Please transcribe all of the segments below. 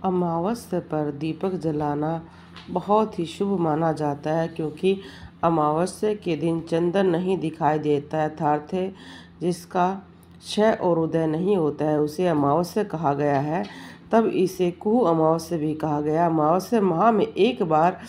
अमावस्या पर दीपक जलाना बहुत ही शुभ माना जाता है, क्योंकि अमावस्या के दिन चंद्र नहीं दिखाई देता है, अर्थात जिसका क्षय और उदय नहीं होता है उसे अमावस्या कहा गया है। तब इसे कुह अमावस्या भी कहा गया। अमावस्या माह में एक बार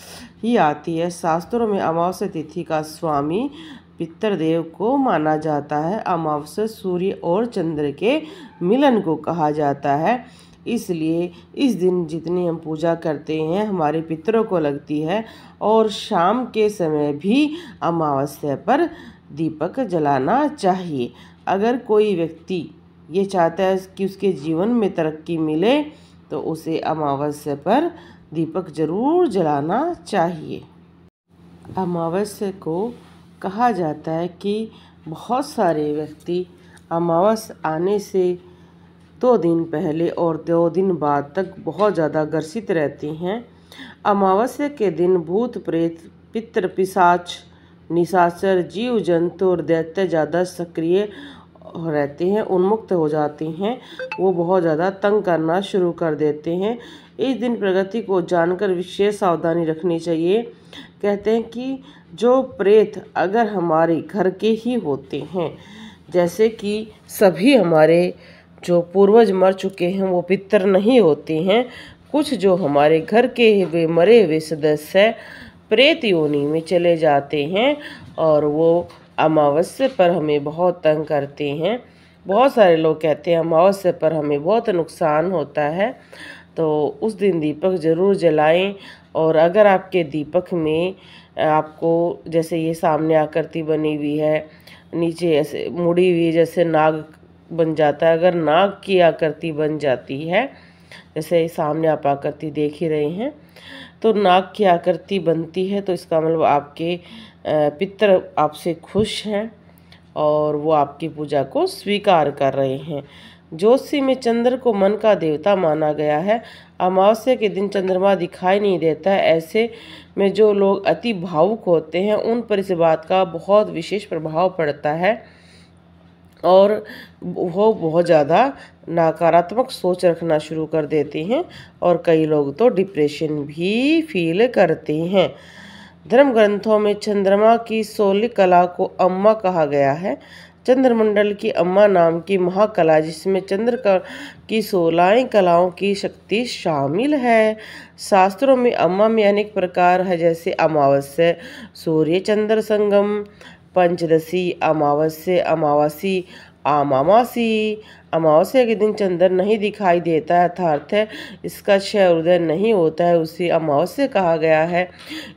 ही आती है। शास्त्रों में अमावस्या तिथि का स्वामी पितृदेव को माना जाता है। अमावस्या सूर्य और चंद्र के मिलन को कहा जाता है, इसलिए इस दिन जितनी हम पूजा करते हैं हमारे पितरों को लगती है। और शाम के समय भी अमावस्या पर दीपक जलाना चाहिए। अगर कोई व्यक्ति ये चाहता है कि उसके जीवन में तरक्की मिले तो उसे अमावस्या पर दीपक जरूर जलाना चाहिए। अमावस्या को कहा जाता है कि बहुत सारे व्यक्ति अमावस्या आने से 2 दिन पहले और 2 दिन बाद तक बहुत ज़्यादा ग्रसित रहते हैं। अमावस्या के दिन भूत प्रेत पितृ पिशाच निशाचर जीव जंतु और दैत्य ज़्यादा सक्रिय रहते हैं, उन्मुक्त हो जाते हैं। वो बहुत ज़्यादा तंग करना शुरू कर देते हैं। इस दिन प्रगति को जानकर विशेष सावधानी रखनी चाहिए। कहते हैं कि जो प्रेत अगर हमारे घर के ही होते हैं, जैसे कि सभी हमारे जो पूर्वज मर चुके हैं वो पितर नहीं होते हैं, कुछ जो हमारे घर के वे मरे हुए सदस्य प्रेत योनि में चले जाते हैं और वो अमावस्या पर हमें बहुत तंग करते हैं। बहुत सारे लोग कहते हैं अमावस्या पर हमें बहुत नुकसान होता है, तो उस दिन दीपक ज़रूर जलाएं। और अगर आपके दीपक में आपको जैसे ये सामने आकृति बनी हुई है, नीचे ऐसे मुड़ी हुई जैसे नाग बन जाता है, अगर नाग की आकृति बन जाती है, जैसे सामने आप आकृति देख ही रहे हैं, तो नाग की आकृति बनती है तो इसका मतलब आपके पितर आपसे खुश हैं और वो आपकी पूजा को स्वीकार कर रहे हैं। ज्योतिषी में चंद्र को मन का देवता माना गया है। अमावस्या के दिन चंद्रमा दिखाई नहीं देता है। ऐसे में जो लोग अति भावुक होते हैं उन पर इस बात का बहुत विशेष प्रभाव पड़ता है और वो बहुत ज़्यादा नकारात्मक सोच रखना शुरू कर देते हैं और कई लोग तो डिप्रेशन भी फील करते हैं। धर्म ग्रंथों में चंद्रमा की 16 कला को अम्मा कहा गया है। चंद्रमंडल की अम्मा नाम की महाकला जिसमें चंद्र की 16 कलाओं की शक्ति शामिल है। शास्त्रों में अम्मा में अनेक प्रकार है, जैसे अमावस्या, सूर्य चंद्र संगम, पंचदशी अमावस्या, अमावासी, अमावासी। अमावस्या के दिन चंद्र नहीं दिखाई देता है, अर्थात है इसका क्षय उदय नहीं होता है, उसे अमावस्या कहा गया है।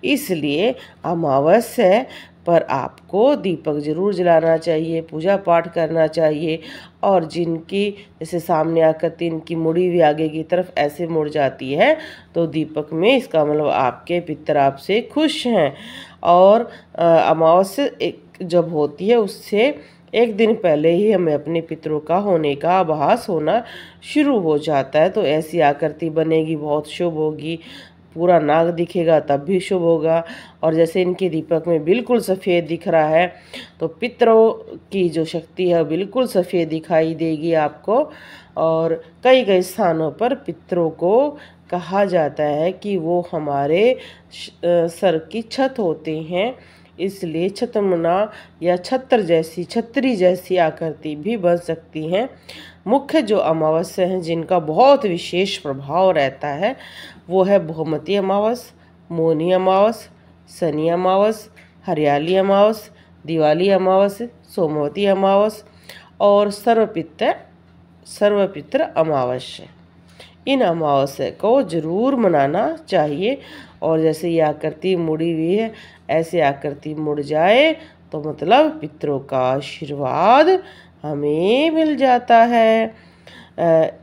इसलिए अमावस्या पर आपको दीपक जरूर जलाना चाहिए, पूजा पाठ करना चाहिए। और जिनकी जैसे सामने आकृति इनकी मुड़ी हुई आगे की तरफ ऐसे मुड़ जाती है तो दीपक में इसका मतलब आपके पितर आपसे खुश हैं। और अमावस्या जब होती है उससे 1 दिन पहले ही हमें अपने पितरों का होने का आभास होना शुरू हो जाता है, तो ऐसी आकृति बनेगी, बहुत शुभ होगी। पूरा नाग दिखेगा तब भी शुभ होगा। और जैसे इनके दीपक में बिल्कुल सफ़ेद दिख रहा है तो पितरों की जो शक्ति है बिल्कुल सफ़ेद दिखाई देगी आपको। और कई कई स्थानों पर पितरों को कहा जाता है कि वो हमारे सर की छत होते हैं, इसलिए छत्रमुना या छतरी जैसी आकृति भी बन सकती हैं। मुख्य जो अमावस्या हैं जिनका बहुत विशेष प्रभाव रहता है वो है बहुमती अमावस, मौनी अमावस, शनि अमावस, हरियाली अमावस, दिवाली अमावस, सोमवती अमावस और सर्वपित्र अमावस्या। इन अमावस्या को जरूर मनाना चाहिए। और जैसे ये आकृति मुड़ी हुई है, ऐसे आकृति मुड़ जाए तो मतलब पितरों का आशीर्वाद हमें मिल जाता है।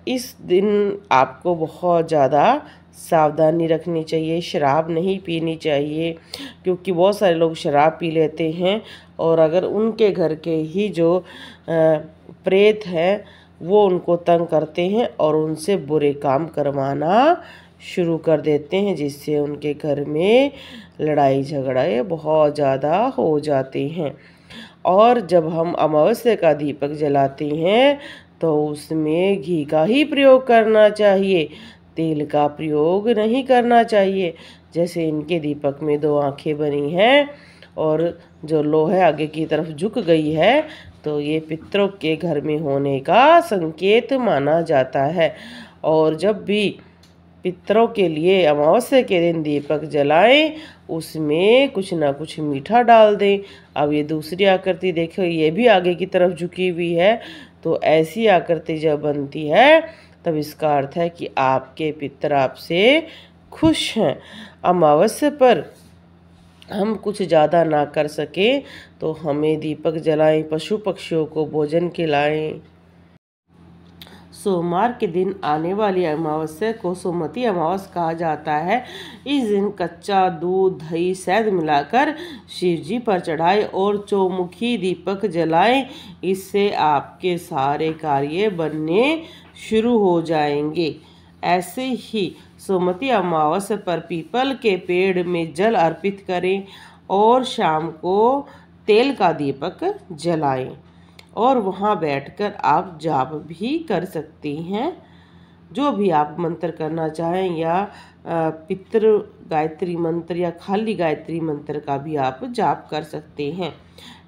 इस दिन आपको बहुत ज़्यादा सावधानी रखनी चाहिए, शराब नहीं पीनी चाहिए, क्योंकि बहुत सारे लोग शराब पी लेते हैं और अगर उनके घर के ही जो प्रेत हैं वो उनको तंग करते हैं और उनसे बुरे काम करवाना शुरू कर देते हैं, जिससे उनके घर में लड़ाई झगड़े बहुत ज़्यादा हो जाते हैं। और जब हम अमावस्या का दीपक जलाते हैं तो उसमें घी का ही प्रयोग करना चाहिए, तेल का प्रयोग नहीं करना चाहिए। जैसे इनके दीपक में 2 आँखें बनी हैं और जो लोहे आगे की तरफ झुक गई है, तो ये पितरों के घर में होने का संकेत माना जाता है। और जब भी पितरों के लिए अमावस्या के दिन दीपक जलाएं, उसमें कुछ ना कुछ मीठा डाल दें। अब ये दूसरी आकृति देखो, ये भी आगे की तरफ झुकी हुई है। तो ऐसी आकृति जब बनती है तब इसका अर्थ है कि आपके पितर आपसे खुश हैं। अमावस्या पर हम कुछ ज़्यादा ना कर सकें तो हमें दीपक जलाएं, पशु पक्षियों को भोजन खिलाएं। सोमवार के दिन आने वाली अमावस्या को सोमवती अमावस्या कहा जाता है। इस दिन कच्चा दूध, दही, शहद मिलाकर शिव जी पर चढ़ाएं और चौमुखी दीपक जलाएं। इससे आपके सारे कार्य बनने शुरू हो जाएंगे। ऐसे ही सोमवती अमावस्या पर पीपल के पेड़ में जल अर्पित करें और शाम को तेल का दीपक जलाएं और वहाँ बैठकर आप जाप भी कर सकती हैं। जो भी आप मंत्र करना चाहें, या पितृ गायत्री मंत्र या खाली गायत्री मंत्र का भी आप जाप कर सकते हैं।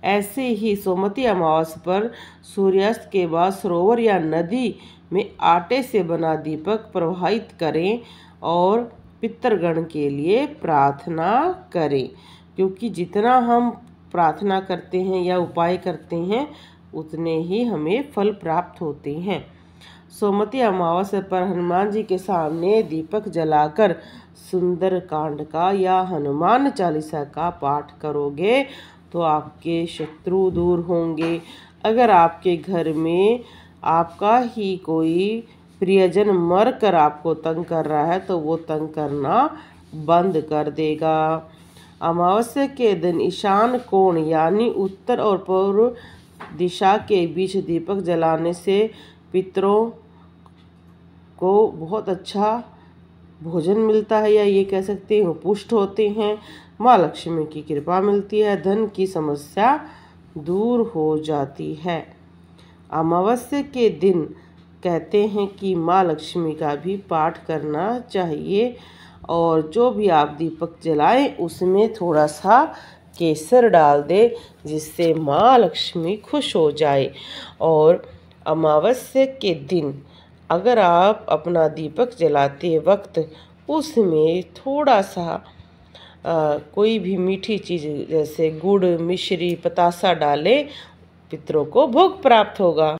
ऐसे ही सोमवती अमावस्या पर सूर्यास्त के बाद सरोवर या नदी में आटे से बना दीपक प्रवाहित करें और पितृगण के लिए प्रार्थना करें, क्योंकि जितना हम प्रार्थना करते हैं या उपाय करते हैं उतने ही हमें फल प्राप्त होते हैं। सोमवती अमावस्या पर हनुमान जी के सामने दीपक जलाकर सुंदर कांड का या हनुमान चालीसा का पाठ करोगे तो आपके शत्रु दूर होंगे। अगर आपके घर में आपका ही कोई प्रियजन मर कर आपको तंग कर रहा है तो वो तंग करना बंद कर देगा। अमावस्या के दिन ईशान कोण यानी उत्तर और पूर्व दिशा के बीच दीपक जलाने से पितरों को बहुत अच्छा भोजन मिलता है, या ये कह सकते हैं पुष्ट होते हैं। माँ लक्ष्मी की कृपा मिलती है, धन की समस्या दूर हो जाती है। अमावस्या के दिन कहते हैं कि माँ लक्ष्मी का भी पाठ करना चाहिए और जो भी आप दीपक जलाएं उसमें थोड़ा सा केसर डाल दे, जिससे माँ लक्ष्मी खुश हो जाए। और अमावस्या के दिन अगर आप अपना दीपक जलाते वक्त उसमें थोड़ा सा कोई भी मीठी चीज़ जैसे गुड़, मिश्री, पतासा डालें, पितरों को भोग प्राप्त होगा।